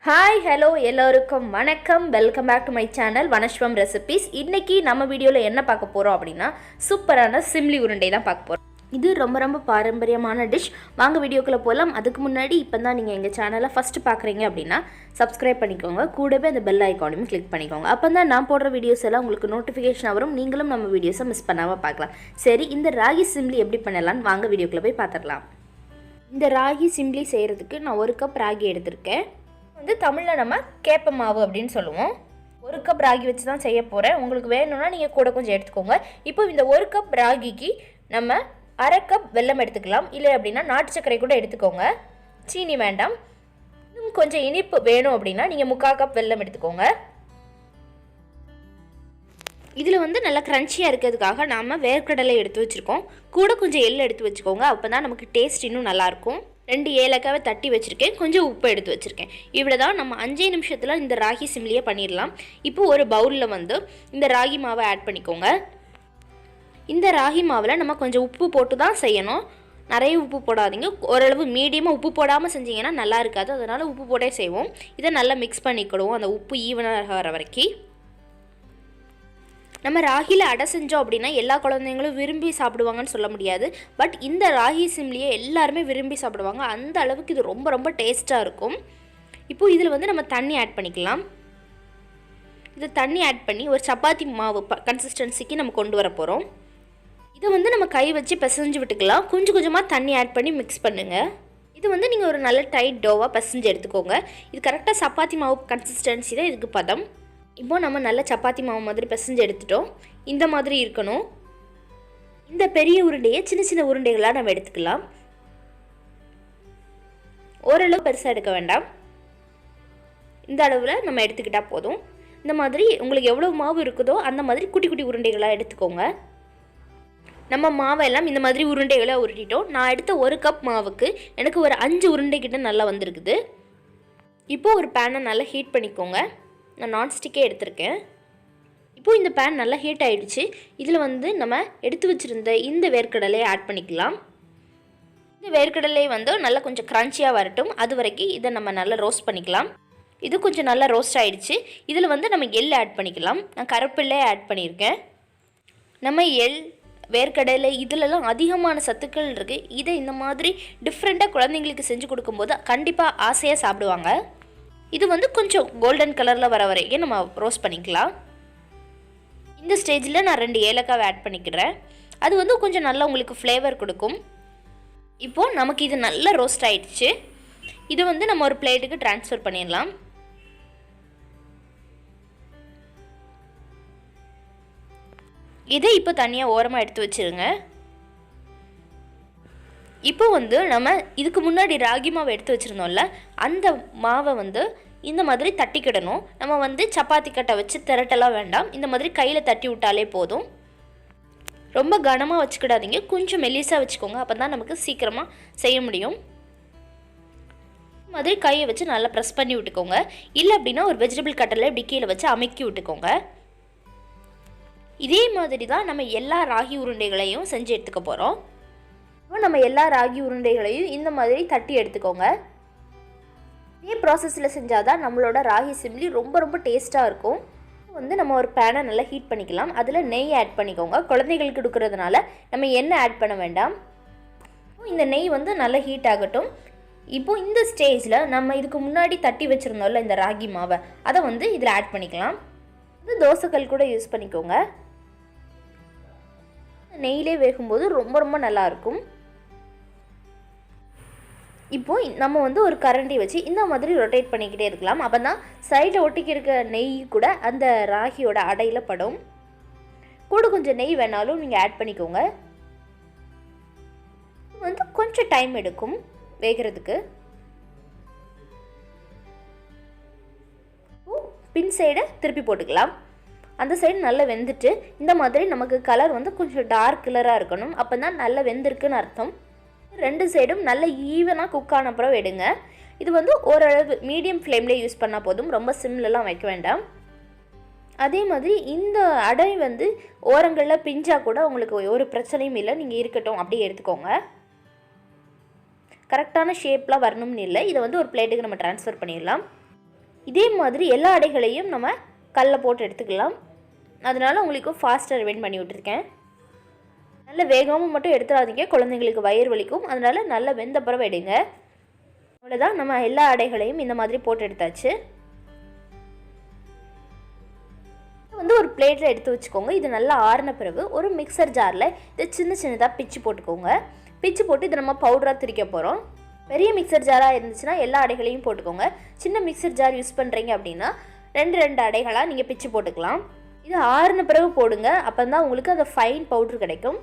Hi hello எல்லோருக்கும் வணக்கம். Welcome back to my channel Vanaswam recipes. இன்றைக்கி நம்ம வீடியோவில் என்ன பார்க்க போகிறோம் அப்படின்னா சூப்பரான சிம்லி உருண்டை தான் பார்க்க போகிறோம். இது ரொம்ப பாரம்பரியமான டிஷ். வாங்க வீடியோக்குள்ளே போகலாம். அதுக்கு முன்னாடி இப்போ தான் நீங்கள் எங்கள் சேனலை ஃபஸ்ட்டு பார்க்குறீங்க அப்படின்னா சப்ஸ்கிரைப் பண்ணிக்கோங்க. கூடவே அந்த பெல் ஐக்கானையும் கிளிக் பண்ணிக்கோங்க. அப்போ தான் நான் போடுற வீடியோஸ் எல்லாம் உங்களுக்கு நோட்டிஃபிகேஷன் வரும். நீங்களும் நம்ம வீடியோஸை மிஸ் பண்ணாமல் பார்க்கலாம். சரி, இந்த ராகி சிம்லி எப்படி பண்ணலான்னு வாங்க வீடியோக்குள்ளே போய் பார்த்துடலாம். இந்த ராகி சிம்லி செய்கிறதுக்கு நான் 1 கப் ராகி எடுத்திருக்கேன். தமிழில் நம்ம கேப்ப மாவு அப்படின்னு சொல்லுவோம். 1 கப் ராகி வச்சு தான் செய்ய போகிறேன். உங்களுக்கு வேணும்னா நீங்கள் கூட கொஞ்சம் எடுத்துக்கோங்க. இப்போ இந்த 1 கப் ராகிக்கு நம்ம 1/2 கப் வெல்லம் எடுத்துக்கலாம். இல்லை அப்படின்னா நாட்டு சர்க்கரை கூட எடுத்துக்கோங்க. சீனி வேண்டாம். இன்னும் கொஞ்சம் இனிப்பு வேணும் அப்படின்னா நீங்கள் 3/4 கப் வெல்லம் எடுத்துக்கோங்க. இதில் நல்லா க்ரன்ச்சியாக இருக்கிறதுக்காக நாம் வேர்க்கடலை எடுத்து வச்சுருக்கோம். கூட கொஞ்சம் எள் எடுத்து வச்சுக்கோங்க. அப்போ தான் நமக்கு டேஸ்ட் இன்னும் நல்லாயிருக்கும். 2 ஏலக்காவை தட்டி வச்சுருக்கேன். கொஞ்சம் உப்பு எடுத்து வச்சுருக்கேன். இவ்வளோ தான். நம்ம 5 நிமிஷத்தில் இந்த ராகி சிம்லியை பண்ணிடலாம். இப்போ ஒரு பவுலில் இந்த ராகி மாவை ஆட் பண்ணிக்கோங்க. இந்த ராகி மாவில் நம்ம கொஞ்சம் உப்பு போட்டு தான் செய்யணும். நிறைய உப்பு போடாதீங்க. ஓரளவு மீடியமாக உப்பு போடாமல் செஞ்சிங்கன்னா நல்லா இருக்காது. அதனால் உப்பு போட்டே செய்வோம். இதை நல்லா மிக்ஸ் பண்ணிக்கிடுவோம். அந்த உப்பு ஈவனாக வர வரைக்கும். நம்ம ராகியில் அடை செஞ்சோம் அப்படின்னா எல்லா குழந்தைங்களும் விரும்பி சாப்பிடுவாங்கன்னு சொல்ல முடியாது. பட் இந்த ராகி சிம்லியை எல்லாருமே விரும்பி சாப்பிடுவாங்க. அந்த அளவுக்கு இது ரொம்ப டேஸ்ட்டாக இருக்கும். இப்போது இதில் நம்ம தண்ணி ஆட் பண்ணிக்கலாம். இது தண்ணி ஆட் பண்ணி ஒரு சப்பாத்தி மாவு கன்சிஸ்டன்சிக்கு நம்ம கொண்டு வர போகிறோம். இதை நம்ம கை வச்சு பிசைஞ்சு விட்டுக்கலாம். கொஞ்சமாக தண்ணி ஆட் பண்ணி மிக்ஸ் பண்ணுங்கள். இது நீங்கள் ஒரு நல்ல டைட் டோவாக பிசைஞ்சு எடுத்துக்கோங்க. இது கரெக்டாக சப்பாத்தி மாவு கன்சிஸ்டன்சி தான் இதுக்கு பதம். இப்போ நம்ம நல்ல சப்பாத்தி மாவு மாதிரி பிசைஞ்சு எடுத்துட்டோம். இந்த மாதிரி இருக்கணும். இந்த பெரிய உருண்டையை சின்ன உருண்டைகளாக நம்ம எடுத்துக்கலாம். ஓரளவு பெருசாக எடுக்க வேண்டாம். இந்த அளவில் நம்ம எடுத்துக்கிட்டால் போதும். இந்த மாதிரி உங்களுக்கு எவ்வளோ மாவு இருக்குதோ அந்த மாதிரி குட்டி உருண்டைகளாக எடுத்துக்கோங்க. நம்ம மாவெல்லாம் இந்த மாதிரி உருண்டைகளாக உருட்டிட்டோம். நான் எடுத்த 1 கப் மாவுக்கு எனக்கு ஒரு 5 உருண்டை கிட்ட நல்லா வந்திருக்குது. இப்போது ஒரு பேனை நல்லா ஹீட் பண்ணிக்கோங்க. நான் நான்ஸ்டிக்கே எடுத்திருக்கேன். இப்போது இந்த பேன் நல்லா ஹீட் ஆகிடுச்சு. இதில் நம்ம எடுத்து வச்சுருந்த இந்த வேர்க்கடலையை ஆட் பண்ணிக்கலாம். இந்த வேர்க்கடலை நல்லா கொஞ்சம் க்ரன்ச்சியாக வரட்டும். அது வரைக்கும் இதை நம்ம நல்லா ரோஸ்ட் பண்ணிக்கலாம். இது கொஞ்சம் நல்லா ரோஸ்ட் ஆகிடுச்சு. இதில் நம்ம எள் ஆட் பண்ணிக்கலாம். நான் கருப்பில்லே ஆட் பண்ணியிருக்கேன். நம்ம எள் வேர்க்கடலை இதிலெல்லாம் அதிகமான சத்துக்கள் இருக்குது. இதை இந்த மாதிரி டிஃப்ரெண்ட்டாக குழந்தைங்களுக்கு செஞ்சு கொடுக்கும்போது கண்டிப்பாக ஆசையாக சாப்பிடுவாங்க. இது கொஞ்சம் கோல்டன் கலரில் வர வரைக்கும் நம்ம ரோஸ்ட் பண்ணிக்கலாம். இந்த ஸ்டேஜில் நான் 2 ஏலக்காவை ஆட் பண்ணிக்கிறேன். அது கொஞ்சம் நல்லா உங்களுக்கு ஃப்ளேவர் கொடுக்கும். இப்போது நமக்கு இது நல்லா ரோஸ்ட் ஆகிடுச்சு. இது நம்ம ஒரு பிளேட்டுக்கு ட்ரான்ஸ்ஃபர் பண்ணிடலாம். இதை இப்போ தனியாக ஓரமாக எடுத்து வச்சுருங்க. இப்போ நம்ம இதுக்கு முன்னாடி ராகி மாவை எடுத்து வச்சுருந்தோம்ல, அந்த மாவை இந்த மாதிரி தட்டிக்கிடணும். நம்ம சப்பாத்தி கட்டை வச்சு திரட்டலாம் வேண்டாம். இந்த மாதிரி கையில் தட்டி விட்டாலே போதும். ரொம்ப கனமாக வச்சுக்கிடாதீங்க. கொஞ்சம் மெல்லிசாக வச்சுக்கோங்க. அப்போ தான் நமக்கு சீக்கிரமாக செய்ய முடியும். இந்த மாதிரி கையை வச்சு நல்லா ப்ரெஸ் பண்ணி விட்டுக்கோங்க. இல்லை அப்படின்னா ஒரு வெஜிடபிள் கட்டரில் இப்படி கீழே வச்சு அமுக்கி விட்டுக்கோங்க. இதே மாதிரி தான் நம்ம எல்லா ராகி உருண்டைகளையும் செஞ்சு எடுத்துக்க போகிறோம். நம்ம எல்லா ராகி உருண்டைகளையும் இந்த மாதிரி தட்டி எடுத்துக்கோங்க. இதே ப்ராசஸில் செஞ்சால் தான் நம்மளோட ராகி சிம்லி ரொம்ப டேஸ்ட்டாக இருக்கும். நம்ம ஒரு பேனை நல்லா ஹீட் பண்ணிக்கலாம். அதில் நெய் ஆட் பண்ணிக்கோங்க. குழந்தைகளுக்கு கொடுக்கறதுனால நம்ம எண்ணெய் ஆட் பண்ண வேண்டாம். இந்த நெய் நல்லா ஹீட் ஆகட்டும். இப்போது இந்த ஸ்டேஜில் நம்ம இதுக்கு முன்னாடி தட்டி வச்சுருந்தோம்ல இந்த ராகி மாவை, அதை இதில் ஆட் பண்ணிக்கலாம். தோசைக்கல் கூட யூஸ் பண்ணிக்கோங்க. நெய்யிலே வேகும்போது ரொம்ப நல்லாயிருக்கும். இப்போது நம்ம ஒரு கரண்டி வச்சு இந்த மாதிரி ரொட்டேட் பண்ணிக்கிட்டே இருக்கலாம். அப்போ தான் சைடில் ஒட்டிக்கி இருக்க நெய் கூட அந்த ராகியோட அடையில் படும். கூட கொஞ்சம் நெய் வேணாலும் நீங்கள் ஆட் பண்ணிக்கோங்க. கொஞ்சம் டைம் எடுக்கும் வேகிறதுக்கு. பின் சைடை திருப்பி போட்டுக்கலாம். அந்த சைடு நல்லா வெந்துட்டு இந்த மாதிரி நமக்கு கலர் கொஞ்சம் டார்க் கலராக இருக்கணும். அப்போ தான் நல்லா வெந்திருக்குன்னு அர்த்தம். 2 சைடும் நல்ல ஈவனாக குக் ஆன அப்புறம் எடுங்க. இது ஓரளவு மீடியம் ஃப்ளேம்லேயே யூஸ் பண்ணால் போதும். ரொம்ப சிம்லலாம் வைக்க வேண்டாம். அதே மாதிரி இந்த அடை ஓரங்களில் பிஞ்சால் கூட உங்களுக்கு ஒரு பிரச்சனையும் இல்லை. நீங்கள் இருக்கட்டும் அப்படியே எடுத்துக்கோங்க. கரெக்டான ஷேப்லாம் வரணும்னு இல்லை. இதை ஒரு பிளேட்டுக்கு நம்ம ட்ரான்ஸ்ஃபர் பண்ணிடலாம். இதே மாதிரி எல்லா அடைகளையும் நம்ம கல்லில் போட்டு எடுத்துக்கலாம். அதனால் உங்களுக்கு ஃபாஸ்ட்டாக ரிவைண்ட் பண்ணி விட்டுருக்கேன். நல்ல வேகமாக மட்டும் எடுத்துடாதீங்க, குழந்தைங்களுக்கு வயிறு வலிக்கும். அதனால் நல்லா வெந்த பிறகு எடுங்க. அவ்வளோதான், நம்ம எல்லா அடைகளையும் இந்த மாதிரி போட்டு எடுத்தாச்சு. ஒரு பிளேட்டில் எடுத்து வச்சுக்கோங்க. இது நல்லா ஆறின பிறகு ஒரு மிக்சர் ஜாரில் இதை சின்னதாக பிச்சு போட்டுக்கோங்க. பிச்சு போட்டு இதை நம்ம பவுடராக திரிக்க போகிறோம். பெரிய மிக்சர் ஜாராக இருந்துச்சுன்னா எல்லா அடைகளையும் போட்டுக்கோங்க. சின்ன மிக்சர் ஜார் யூஸ் பண்ணுறீங்க அப்படின்னா 2 அடைகளாக நீங்கள் பிச்சு போட்டுக்கலாம். இது ஆறின பிறகு போடுங்க, அப்போ தான் உங்களுக்கு அந்த ஃபைன் பவுட்ரு கிடைக்கும்.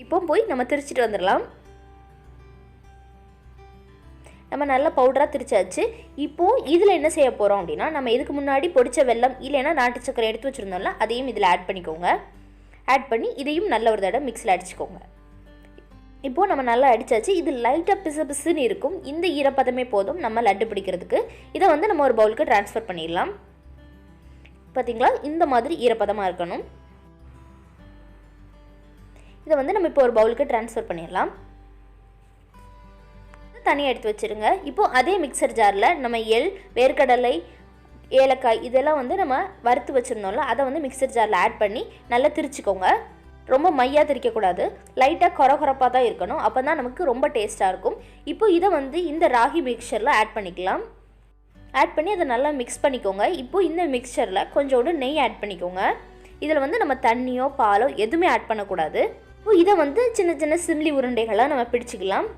இப்போ போய் நம்ம திரிச்சிட்டு வந்துடலாம். நம்ம நல்லா பவுடராக திரிச்சாச்சு. இப்போது இதில் என்ன செய்ய போகிறோம் அப்படின்னா, நம்ம இதுக்கு முன்னாடி பொடிச்ச வெல்லம் இல்லைன்னா நாட்டு சக்கரை எடுத்து வச்சுருந்தோம்ல, அதையும் இதில் ஆட் பண்ணிக்கோங்க. ஆட் பண்ணி இதையும் நல்ல ஒரு தடவை மிக்ஸில் அடிச்சுக்கோங்க. இப்போது நம்ம நல்லா அடித்தாச்சு. இது லைட்டாக பிசு பிசுன்னு இருக்கும். இந்த ஈரப்பதமே போதும் நம்ம லட்டு பிடிக்கிறதுக்கு. இதை நம்ம ஒரு பவுலுக்கு ட்ரான்ஸ்ஃபர் பண்ணிடலாம். பார்த்திங்களா, இந்த மாதிரி ஈரப்பதமாக இருக்கணும். இதை நம்ம இப்போ ஒரு பவுலுக்கு ட்ரான்ஸ்ஃபர் பண்ணிடலாம். தனியாக எடுத்து வச்சுருங்க. இப்போது அதே மிக்சர் ஜாரில் நம்ம எள், வேர்க்கடலை, ஏலக்காய் இதெல்லாம் நம்ம வறுத்து வச்சுருந்தோம்ல, அதை மிக்சர் ஜாரில் ஆட் பண்ணி நல்லா திரிச்சிக்கோங்க. ரொம்ப மையாக திரிக்கக்கூடாது, லைட்டாக கொரகொரப்பாக தான் இருக்கணும். அப்போ தான் நமக்கு ரொம்ப டேஸ்ட்டாக இருக்கும். இப்போ இதை இந்த ராகி மிக்சரில் ஆட் பண்ணிக்கலாம். ஆட் பண்ணி அதை நல்லா மிக்ஸ் பண்ணிக்கோங்க. இப்போது இந்த மிக்சரில் கொஞ்சோண்டு நெய் ஆட் பண்ணிக்கோங்க. இதில் நம்ம தண்ணியோ பாலோ எதுவுமே ஆட் பண்ணக்கூடாது. இப்போ இதை சின்ன சின்ன சிம்லி உருண்டைகளாக நம்ம பிடிச்சிக்கலாம்.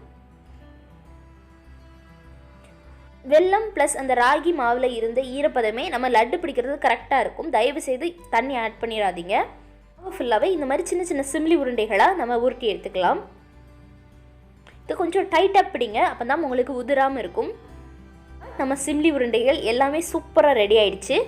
வெல்லம் ப்ளஸ் அந்த ராகி மாவில் இருந்த ஈரப்பதமே நம்ம லட்டு பிடிக்கிறது கரெக்டாக இருக்கும். தயவு செய்து தண்ணி ஆட் பண்ணிடாதீங்க. ஃபுல்லாகவே இந்த மாதிரி சின்ன சின்ன சிம்லி உருண்டைகளாக நம்ம உருட்டி எடுத்துக்கலாம். இது கொஞ்சம் டைட்டாக பிடிங்க, அப்போ தான் உங்களுக்கு உதிராமல் இருக்கும். நம்ம சிம்லி உருண்டைகள் எல்லாமே சூப்பராக ரெடி ஆயிடுச்சு.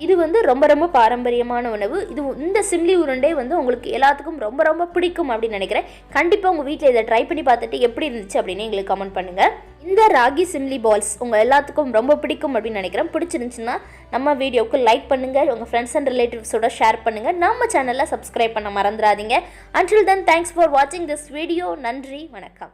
இது ரொம்ப ரொம்ப பாரம்பரியமான உணவு. இந்த சிம்லி உருண்டை உங்களுக்கு எல்லாத்துக்கும் ரொம்ப ரொம்ப பிடிக்கும் அப்படின்னு நினைக்கிறேன். கண்டிப்பாக உங்கள் வீட்டில் இதை ட்ரை பண்ணி பார்த்துட்டு எப்படி இருந்துச்சு அப்படின்னு எங்களுக்கு கமெண்ட் பண்ணுங்கள். இந்த ராகி சிம்லி பால்ஸ் உங்கள் எல்லாத்துக்கும் ரொம்ப பிடிக்கும் அப்படின்னு நினைக்கிறேன். பிடிச்சிருந்துச்சுன்னா நம்ம வீடியோவுக்கு லைக் பண்ணுங்கள், உங்கள் ஃப்ரெண்ட்ஸ் அண்ட் ரிலேட்டிவ்ஸோட ஷேர் பண்ணுங்கள். நம்ம சேனலை சப்ஸ்கிரைப் பண்ண மறந்துடாதீங்க. Until then, thanks for watching this video. நன்றி, வணக்கம்.